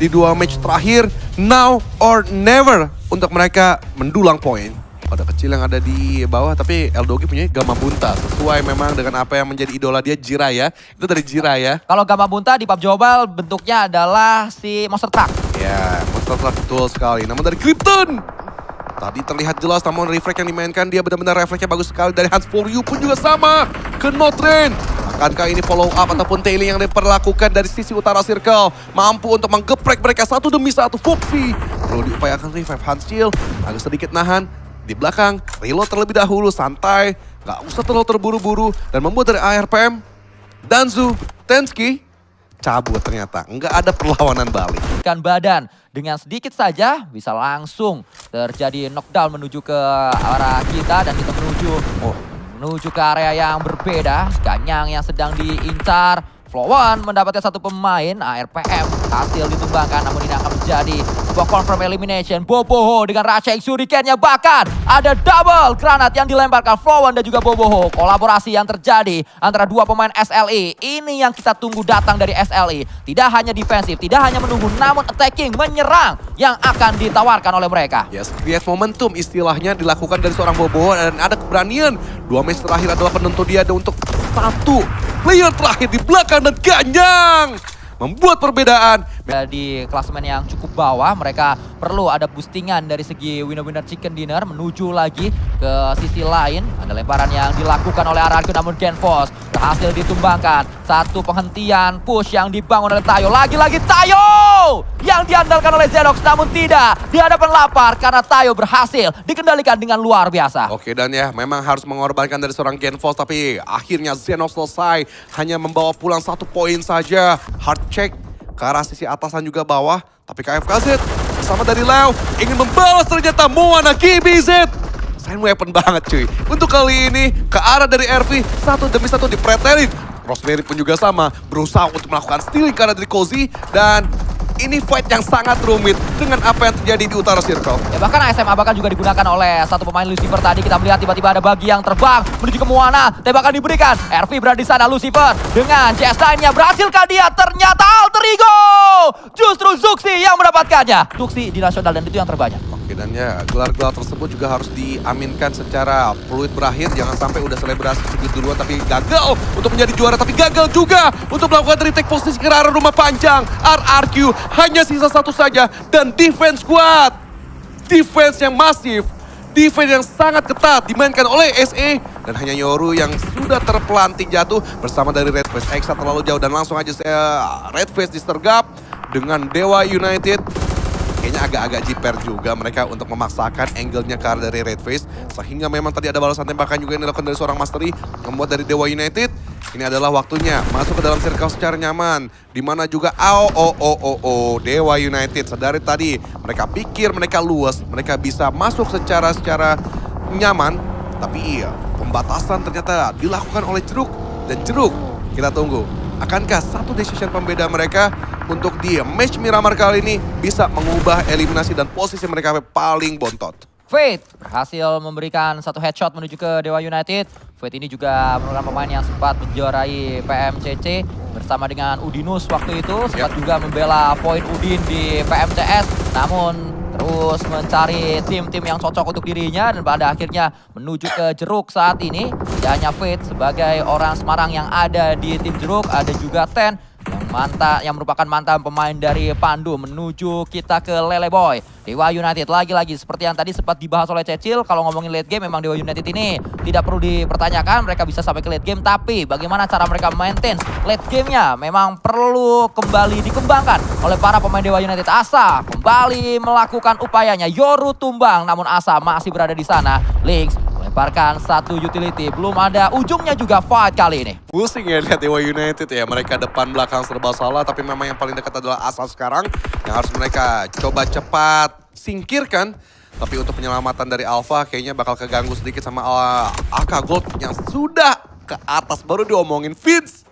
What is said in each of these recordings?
di 2 match terakhir. Now or never untuk mereka mendulang poin. Pada kecil yang ada di bawah, tapi Eldogi punya Gamabunta. Sesuai memang dengan apa yang menjadi idola dia, Jiraiya. Itu dari Jiraiya. Kalau Gamabunta di PUBG Mobile bentuknya adalah si Monster Truck. Ya, Monster Truck betul sekali. Namun dari Krypton, tadi terlihat jelas, namun refleks yang dimainkan dia benar-benar refleksnya bagus sekali. Dari Hans For You pun juga sama, ke Notrain. Akankah ini follow up ataupun tailing yang diperlakukan dari sisi utara circle? Mampu untuk menggeprek mereka satu demi satu. Foxy perlu diupayakan revive. Hans Chill agak sedikit nahan. Di belakang, reload terlebih dahulu, santai. Gak usah terlalu terburu-buru. Dan membuat dari ARPM, Danzu, Tensky, cabut ternyata. Nggak ada perlawanan balik. Badan dengan sedikit saja bisa langsung terjadi knockdown menuju ke arah kita dan kita menuju ke area yang berbeda. Ganyang yang sedang diincar. Flow1 mendapatkan satu pemain, ARPM hasil ditumbangkan, namun ini akan menjadi sebuah confirm elimination. Boboho dengan Ratchet Shuriken-nya, bahkan ada double granat yang dilemparkan Flow1 dan juga Boboho. Kolaborasi yang terjadi antara dua pemain SLE, ini yang kita tunggu datang dari SLE. Tidak hanya defensif, tidak hanya menunggu, namun attacking, menyerang yang akan ditawarkan oleh mereka. Yes, create momentum istilahnya dilakukan dari seorang Boboho dan ada keberanian. 2 match terakhir adalah penentu dia untuk satu player terakhir di belakang dan Ganyang membuat perbedaan. Di klasemen yang cukup bawah, mereka perlu ada boostingan dari segi winner-winner chicken dinner menuju lagi ke sisi lain. Ada lemparan yang dilakukan oleh RRQ, namun Genfos berhasil ditumbangkan. Satu penghentian push yang dibangun oleh Tayo. Lagi-lagi Tayo yang diandalkan oleh Zenox, namun tidak di hadapan lapar karena Tayo berhasil dikendalikan dengan luar biasa. Oke, dan ya memang harus mengorbankan dari seorang Genfos, tapi akhirnya Zenox selesai hanya membawa pulang 1 poin saja. Hard check ke arah sisi atasan juga bawah, tapi KFKZ sama dari Leo ingin membalas ternyata Moana GBZ. Sign weapon banget cuy. Untuk kali ini ke arah dari RV, satu demi satu dipretelin. Rosemary pun juga sama, berusaha untuk melakukan stealing ke arah dari Cozy, dan ini fight yang sangat rumit dengan apa yang terjadi di utara circle. Ya, bahkan SMA bahkan juga digunakan oleh satu pemain Lucifer tadi. Kita melihat tiba-tiba ada bagi yang terbang menuju ke Moana. Tembakan diberikan. RV berada di sana. Lucifer dengan CS9-nya berhasilkah dia? Ternyata Alter Ego. Justru Zuxi yang mendapatkannya. Zuxi di nasional dan itu yang terbanyak. Oke, dan ya gelar-gelar tersebut juga harus diaminkan secara fluid berakhir. Jangan sampai udah selebrasi sedikit duluan tapi gagal untuk menjadi juara. Tapi gagal juga untuk melakukan retake posisi ke arah rumah panjang. RRQ hanya sisa satu saja. Dan defense squad. Defense yang masif. Defense yang sangat ketat dimainkan oleh SE. Dan hanya Yoru yang sudah terpelanting jatuh bersama dari Redface. Exa terlalu jauh dan langsung aja Redface disergap dengan Dewa United. Kayaknya agak-agak jiper juga mereka untuk memaksakan angle-nya ke arah dari Redface. Sehingga memang tadi ada balasan tembakan juga yang dilakukan dari seorang Mastery. Membuat dari Dewa United, ini adalah waktunya masuk ke dalam circle secara nyaman. Dimana juga Dewa United. Sedari tadi mereka pikir mereka luas, mereka bisa masuk secara nyaman. Tapi iya, pembatasan ternyata dilakukan oleh Jeruk. Dan Jeruk, kita tunggu. Akankah satu decision pembeda mereka untuk di match Miramar kali ini bisa mengubah eliminasi dan posisi mereka paling bontot? Fate berhasil memberikan satu headshot menuju ke Dewa United. Fate ini juga merupakan pemain yang sempat menjuarai PMCC bersama dengan Udinus waktu itu. Sempat juga membela poin Udin di PMCS. Namun terus mencari tim-tim yang cocok untuk dirinya dan pada akhirnya menuju ke Jeruk saat ini. Tidak hanya Fate sebagai orang Semarang yang ada di tim Jeruk, ada juga Ten yang merupakan mantan pemain dari Pandu menuju kita ke Lele Boy. Dewa United lagi-lagi seperti yang tadi sempat dibahas oleh Cecil, kalau ngomongin late game memang Dewa United ini tidak perlu dipertanyakan, mereka bisa sampai ke late game, tapi bagaimana cara mereka maintain late game-nya memang perlu kembali dikembangkan oleh para pemain Dewa United. Asa kembali melakukan upayanya, Yoru tumbang namun Asa masih berada di sana. Lynx melemparkan satu utility, belum ada ujungnya juga fight kali ini. Pusing ya lihat Dewa United ya, mereka depan belakang serba salah, tapi memang yang paling dekat adalah Asa sekarang yang harus mereka coba cepat singkirkan. Tapi untuk penyelamatan dari Alpha kayaknya bakal keganggu sedikit sama AK Gold yang sudah ke atas. Baru diomongin Fitz.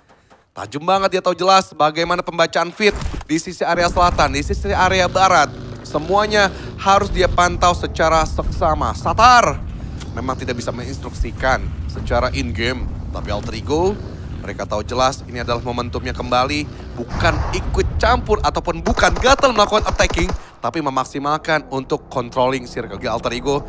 Tajam banget, dia tahu jelas bagaimana pembacaan Fit di sisi area selatan, di sisi area barat. Semuanya harus dia pantau secara seksama. Satar memang tidak bisa menginstruksikan secara in-game. Tapi Alter Ego Mereka tahu jelas ini adalah momentumnya kembali. Bukan ikut campur ataupun bukan gatal melakukan attacking. Tapi memaksimalkan untuk controlling circle. Alter Ego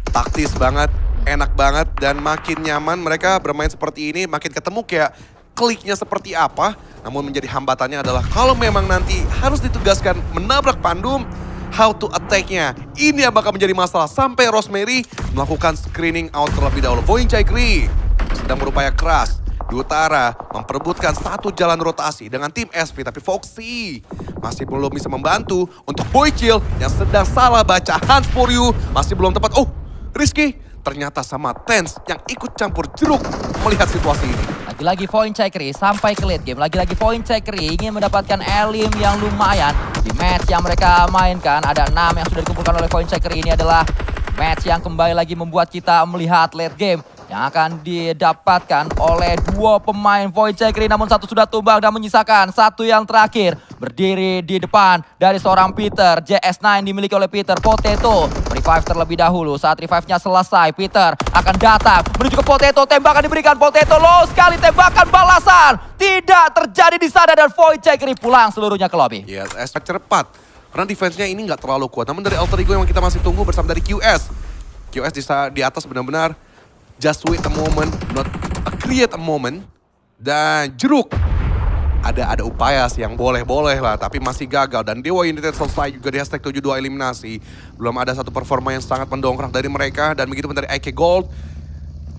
taktis banget, enak banget. Dan makin nyaman mereka bermain seperti ini. Makin ketemu kayak kliknya seperti apa. Namun menjadi hambatannya adalah kalau memang nanti harus ditugaskan menabrak Pandum, how to attack-nya. Ini yang bakal menjadi masalah sampai Rosemary melakukan screening out terlebih dahulu. Voinchai-Kri sedang berupaya keras di utara memperebutkan satu jalan rotasi dengan tim SV, tapi Foxy masih belum bisa membantu untuk Boychill yang sedang salah baca. Hans Poryu masih belum tepat. Oh, Rizky ternyata sama Tens yang ikut campur jeruk melihat situasi ini. Lagi-lagi Voinchai-Kri sampai ke late game. Lagi-lagi Voinchai-Kri ingin mendapatkan elim yang lumayan. Di match yang mereka mainkan ada 6 yang sudah dikumpulkan oleh Voinchai-Kri. Ini adalah match yang kembali lagi membuat kita melihat late game yang akan didapatkan oleh 2 pemain Voinchai-Kri. Namun satu sudah tumbang dan menyisakan satu yang terakhir. Berdiri di depan dari seorang Peter. JS9 dimiliki oleh Peter. Potato revive terlebih dahulu. Saat revive-nya selesai, Peter akan datang menuju ke Potato. Tembakan diberikan Potato. Low sekali tembakan balasan. Tidak terjadi di sana dan Voinchai-Kri pulang seluruhnya ke lobby. Yes, cepat. Karena defense-nya ini nggak terlalu kuat. Namun dari Alter Ego yang kita masih tunggu bersama dari QS. QS di atas benar-benar just wait a moment, not create a moment. Dan jeruk. Ada upaya sih yang boleh-boleh lah, tapi masih gagal. Dan Dewa United selesai juga di hashtag 72 eliminasi. Belum ada satu performa yang sangat mendongkrak dari mereka. Dan begitu pun dari IK Gold.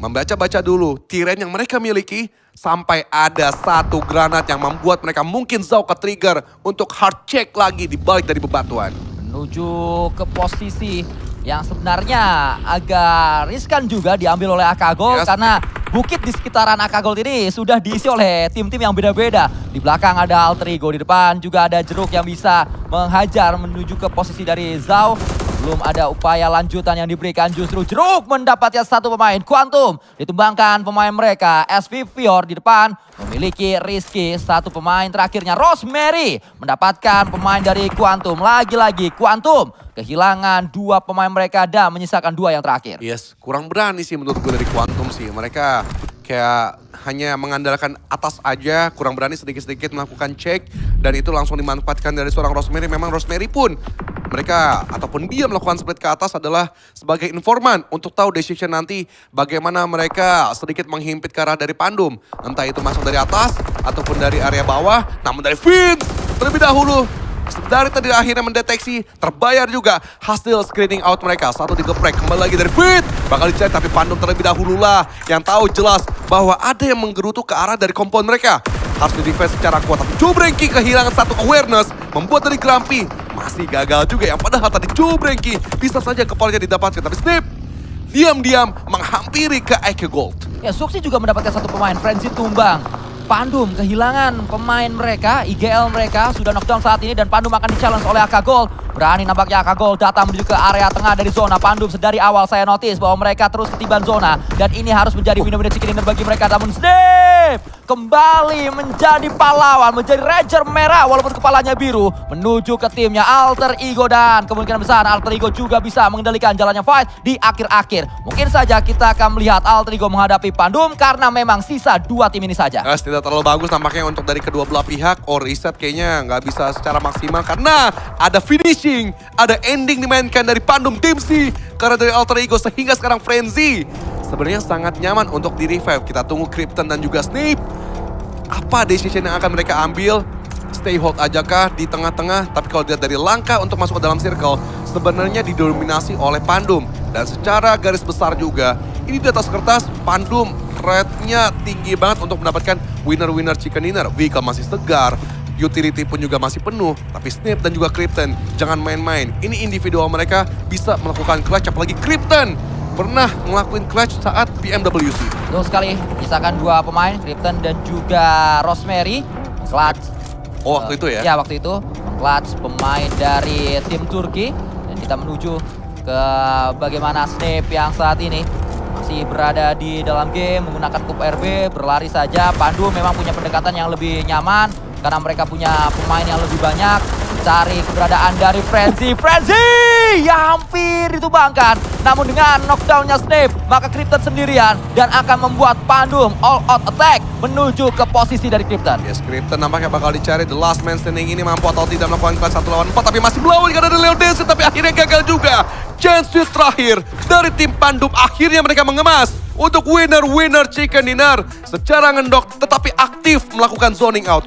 Membaca-baca dulu tiren yang mereka miliki. Sampai ada satu granat yang membuat mereka mungkin Zhao ke trigger untuk hard check lagi di balik dari bebatuan. Menuju ke posisi yang sebenarnya agak riskan juga diambil oleh Akagol. Yes. Karena bukit di sekitaran Akagol ini sudah diisi oleh tim-tim yang beda-beda. Di belakang ada Alter Ego, di depan juga ada Jeruk yang bisa menghajar menuju ke posisi dari Zhao. Belum ada upaya lanjutan yang diberikan, justru Jeruk mendapatkan satu pemain. Quantum ditumbangkan pemain mereka. SV Fior di depan memiliki Rizky. Satu pemain terakhirnya Rosemary mendapatkan pemain dari Quantum. Lagi-lagi Quantum kehilangan 2 pemain mereka dan menyisakan 2 yang terakhir. Yes, kurang berani sih menurut gue dari Quantum sih. Mereka kayak hanya mengandalkan atas aja, kurang berani sedikit-sedikit melakukan cek. Dan itu langsung dimanfaatkan dari seorang Rosemary. Memang Rosemary pun mereka ataupun dia melakukan split ke atas adalah sebagai informan untuk tahu decision nanti bagaimana mereka sedikit menghimpit ke arah dari Pandum. Entah itu masuk dari atas ataupun dari area bawah. Namun dari Vince terlebih dahulu, dari tadi akhirnya mendeteksi, terbayar juga hasil screening out mereka. Satu digeprek, kembali lagi dari Vince. Bakal dicek tapi Pandum terlebih dahulu lah yang tahu jelas bahwa ada yang menggerutu ke arah dari kompon mereka. Harus di-defense secara kuat, tapi Jobrenki kehilangan satu awareness, membuat dari Grumpy masih gagal juga. Yang padahal tadi Jobrenki bisa saja kepalanya didapatkan, tapi Snip diam-diam menghampiri ke IK Gold. Ya, Suksi juga mendapatkan satu pemain, Frenzy tumbang. Pandum kehilangan pemain mereka, IGL mereka sudah knockdown saat ini dan Pandum akan di-challenge oleh Akagol. Berani nampaknya Akagol datang menuju ke area tengah dari zona. Pandum sedari awal saya notice bahwa mereka terus ketiban zona dan ini harus menjadi winner-winner chicken dinner bagi mereka. Namun Snip kembali menjadi pahlawan, menjadi Ranger merah walaupun kepalanya biru menuju ke timnya Alter Ego dan kemungkinan besar Alter Ego juga bisa mengendalikan jalannya fight di akhir-akhir. Mungkin saja kita akan melihat Alter Ego menghadapi Pandum karena memang sisa 2 tim ini saja. Tidak terlalu bagus nampaknya untuk dari kedua belah pihak. Reset kayaknya nggak bisa secara maksimal karena ada finishing, ada ending dimainkan dari Pandum Team C karena dari Alter Ego sehingga sekarang Frenzy sebenarnya sangat nyaman untuk di revive. Kita tunggu Krypton dan juga Snip. Apa decision yang akan mereka ambil? Stay hold aja kah di tengah-tengah? Tapi kalau dilihat dari langkah untuk masuk ke dalam circle, sebenarnya didominasi oleh Pandum. Dan secara garis besar juga, ini di atas kertas Pandum rate-nya tinggi banget untuk mendapatkan winner-winner chicken dinner. Vehicle masih segar, utility pun juga masih penuh. Tapi Snip dan juga Krypton jangan main-main. Ini individual mereka bisa melakukan clutch, apalagi Krypton pernah ngelakuin clutch saat BMWC. Betul sekali, misalkan 2 pemain, Krypton dan juga Rosemary. Clutch. Oh, waktu itu ya? Ya, waktu itu. Clutch pemain dari tim Turki. Dan kita menuju ke bagaimana Snip yang saat ini masih berada di dalam game menggunakan Cup RB, berlari saja. Pandu memang punya pendekatan yang lebih nyaman karena mereka punya pemain yang lebih banyak. mencari keberadaan dari Frenzy. Ya hampir ditumbangkan. Namun dengan knockdownnya Snape, maka Krypton sendirian dan akan membuat Pandum all out attack menuju ke posisi dari Krypton. Yes, Krypton nampaknya bakal dicari. The last man standing ini mampu atau tidak melakukan kelas 1 lawan 4, tapi masih melawan karena ada Leo Dance, tapi akhirnya gagal juga. Chance terakhir dari tim Pandum, akhirnya mereka mengemas untuk winner chicken dinner secara ngendok tetapi aktif melakukan zoning out.